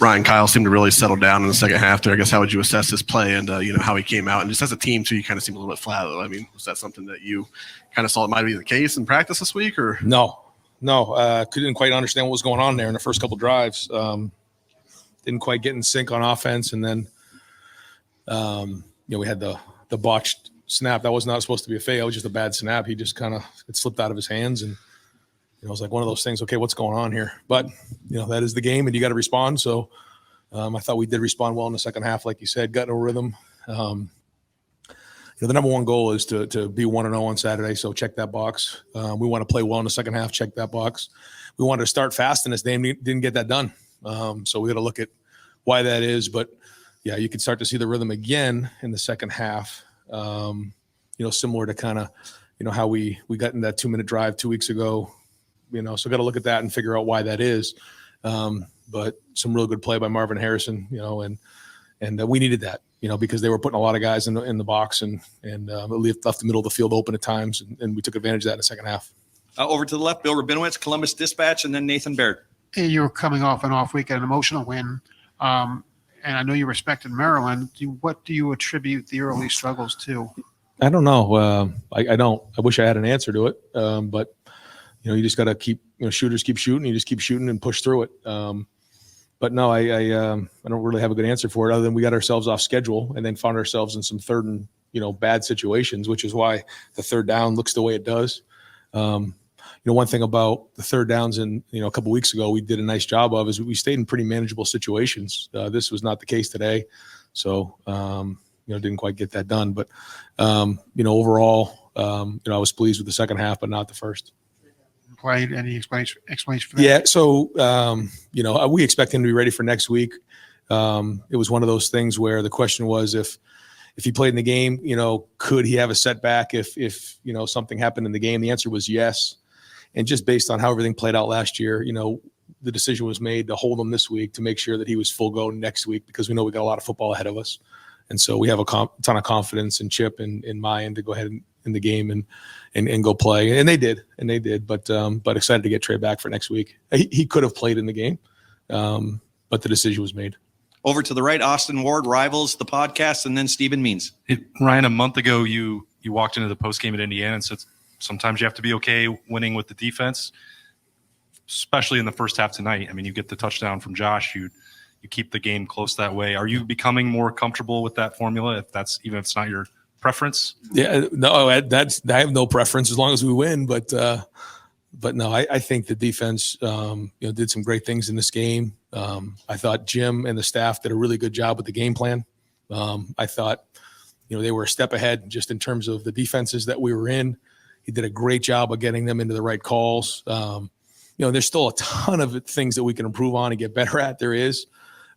Ryan Kyle seemed to really settle down in the second half there. I guess how would you assess his play and how he came out? And just as a team too, you kind of seemed a little bit flat. I mean, was that something that you kind of saw it might be the case in practice this week, or no? Couldn't quite understand what was going on there in the first couple drives. Didn't quite get in sync on offense, and then we had the botched snap. That was not supposed to be a fail. It was just a bad snap. He just kind of it slipped out of his hands, and it was like one of those things. Okay, what's going on here? But that is the game, and you got to respond. So I thought we did respond well in the second half, like you said, got in a rhythm. The number one goal is to be 1-0 on Saturday, so check that box. We want to play well in the second half, check that box. We wanted to start fast in this game, didn't get that done. So we got to look at why that is. But, yeah, you can start to see the rhythm again in the second half, similar to kind of, how we got in that 2-minute drive 2 weeks ago. So got to look at that and figure out why that is. But some real good play by Marvin Harrison, and we needed that. Because they were putting a lot of guys in the box and left the middle of the field open at times, and we took advantage of that in the second half. Over to the left, Bill Rabinowitz, Columbus Dispatch, and then Nathan Baird. Hey, you were coming off an off week, an emotional win, and I know you respected Maryland. What do you attribute the early struggles to? I don't know. I don't. I wish I had an answer to it, but you just got to keep shooters keep shooting. You just keep shooting and push through it. But no, I don't really have a good answer for it other than we got ourselves off schedule and then found ourselves in some third and, bad situations, which is why the third down looks the way it does. One thing about the third downs a couple weeks ago we did a nice job of is we stayed in pretty manageable situations. This was not the case today. So, didn't quite get that done. But, overall, I was pleased with the second half, but not the first. Played. Any explanation for that? Yeah, so we expect him to be ready for next week. It was one of those things where the question was if he played in the game, could he have a setback if something happened in the game? The answer was yes. And just based on how everything played out last year, the decision was made to hold him this week to make sure that he was full go next week because we know we got a lot of football ahead of us. And so we have a ton of confidence in Chip and in Mayan to go ahead in the game and go play. And they did. But excited to get Trey back for next week. He could have played in the game, but the decision was made. Over to the right, Austin Ward, Rivals, the podcast, and then Stephen Means. Ryan, a month ago, you walked into the postgame at Indiana and said sometimes you have to be okay winning with the defense, especially in the first half tonight. I mean, you get the touchdown from Josh. You keep the game close that way. Are you becoming more comfortable with that formula, even if it's not your preference? Yeah, no, I have no preference as long as we win. But no, I think the defense, did some great things in this game. I thought Jim and the staff did a really good job with the game plan. I thought, they were a step ahead just in terms of the defenses that we were in. He did a great job of getting them into the right calls. There's still a ton of things that we can improve on and get better at. There is.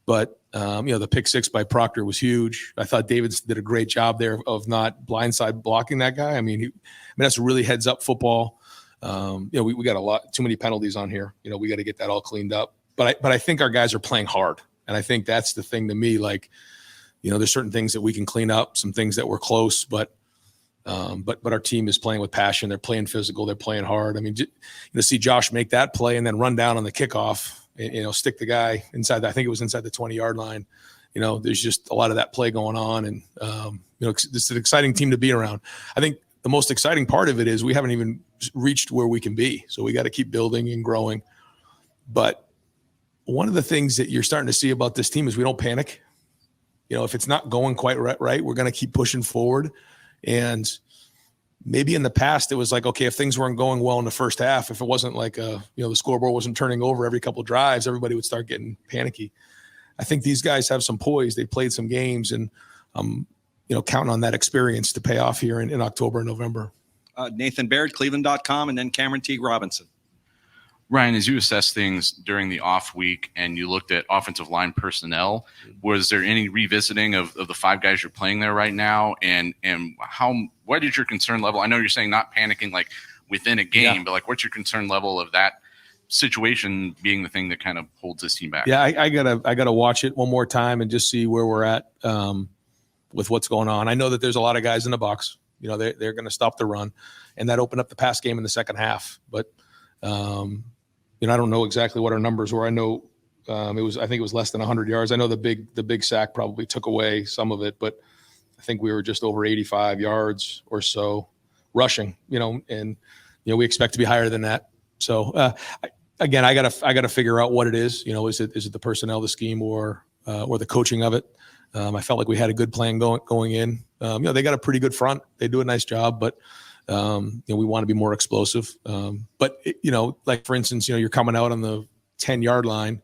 But, the pick six by Proctor was huge. I thought Davids did a great job there of not blindside blocking that guy. I mean, that's really heads up football. We got too many penalties on here. We got to get that all cleaned up. But I think our guys are playing hard. And I think that's the thing to me. Like, there's certain things that we can clean up, some things that were close, but our team is playing with passion. They're playing physical. They're playing hard. I mean, to see Josh make that play and then run down on the kickoff, stick the guy inside. I think it was inside the 20-yard line. There's just a lot of that play going on, and this is an exciting team to be around. I think the most exciting part of it is we haven't even reached where we can be, so we got to keep building and growing. But one of the things that you're starting to see about this team is we don't panic. If it's not going quite right, we're going to keep pushing forward. And maybe in the past it was like, okay, if things weren't going well in the first half, if it wasn't like the scoreboard wasn't turning over every couple of drives, everybody would start getting panicky. I think these guys have some poise. They played some games, and counting on that experience to pay off here in October and November. Nathan Baird, Cleveland.com, and then Cameron Teague Robinson. Ryan, as you assess things during the off week and you looked at offensive line personnel, was there any revisiting of the five guys you're playing there right now? And what is your concern level? I know you're saying not panicking like within a game, but like what's your concern level of that situation being the thing that kind of holds this team back? Yeah, I gotta watch it one more time and just see where we're at with what's going on. I know that there's a lot of guys in the box. They're going to stop the run, and that opened up the pass game in the second half. But I don't know exactly what our numbers were. I know I think it was less than 100 yards. I know the big sack probably took away some of it, but I think we were just over 85 yards or so rushing, and we expect to be higher than that. So I gotta figure out what it is. Is it the personnel, the scheme, or the coaching of it? I felt like we had a good plan going in. They got a pretty good front. They do a nice job, but we want to be more explosive. But like for instance, you're coming out on the 10-yard line,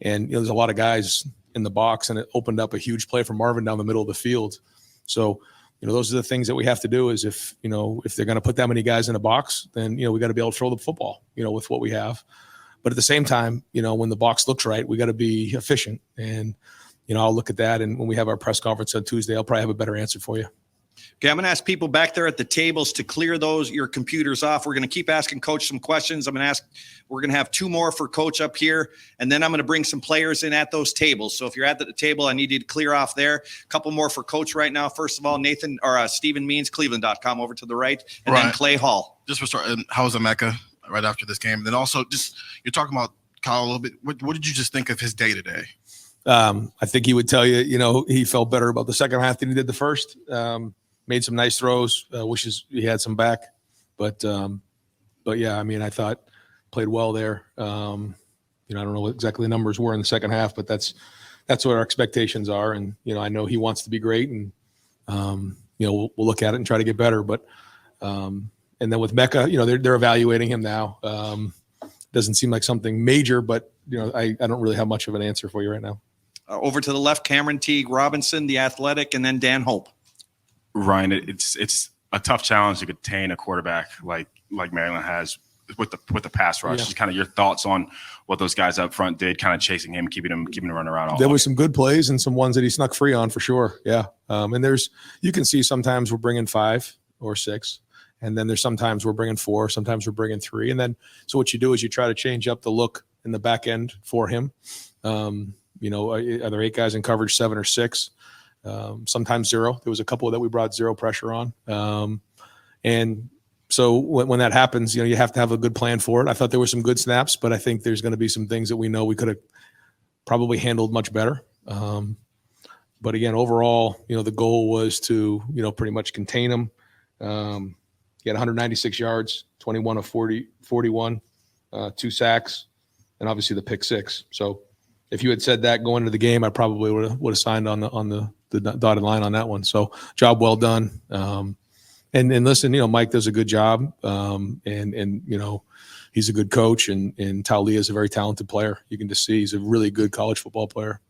and there's a lot of guys in the box, and it opened up a huge play for Marvin down the middle of the field. So those are the things that we have to do. Is if they're going to put that many guys in a box, then we got to be able to throw the football, with what we have. But at the same time, when the box looks right, we got to be efficient. And I'll look at that, and when we have our press conference on Tuesday, I'll probably have a better answer for you. Okay, I'm going to ask people back there at the tables to clear your computers off. We're going to keep asking Coach some questions. We're going to have 2 more for Coach up here, and then I'm going to bring some players in at those tables. So if you're at the table, I need you to clear off there. A couple more for Coach right now. First of all, Stephen Means, Cleveland.com over to the right, and then Clay Hall. Just for starting, how was Emeka right after this game? And then also, just you're talking about Kyle a little bit. What did you just think of his day today? I think he would tell you, he felt better about the second half than he did the first. Made some nice throws. Wishes he had some back, but yeah, I thought played well there. I don't know what exactly the numbers were in the second half, but that's what our expectations are. And I know he wants to be great, and we'll look at it and try to get better. But and then with Mecca, they're evaluating him now. Doesn't seem like something major, but I don't really have much of an answer for you right now. Over to the left, Cameron Teague Robinson, the athletic, and then Dan Hope. Ryan, it's a tough challenge to contain a quarterback like Maryland has with the pass rush. Yeah. Just kind of your thoughts on what those guys up front did, kind of chasing him, keeping him running around. There was some good plays and some ones that he snuck free on for sure. Yeah, and you can see sometimes we're bringing 5 or 6, and then there's sometimes we're bringing 4, sometimes we're bringing 3, and then so what you do is you try to change up the look in the back end for him. Are there 8 guys in coverage, 7 or 6? Sometimes 0. There was a couple that we brought 0 pressure on. And so when that happens, you have to have a good plan for it. I thought there were some good snaps, but I think there's going to be some things that we know we could have probably handled much better. But again, overall, the goal was to, pretty much contain him. He had 196 yards, 21 of 41, 2 sacks, and obviously the pick 6. So if you had said that going into the game, I probably would have signed on the dotted line on that one. So job well done. And listen, Mike does a good job. And he's a good coach, and Talia is a very talented player. You can just see he's a really good college football player.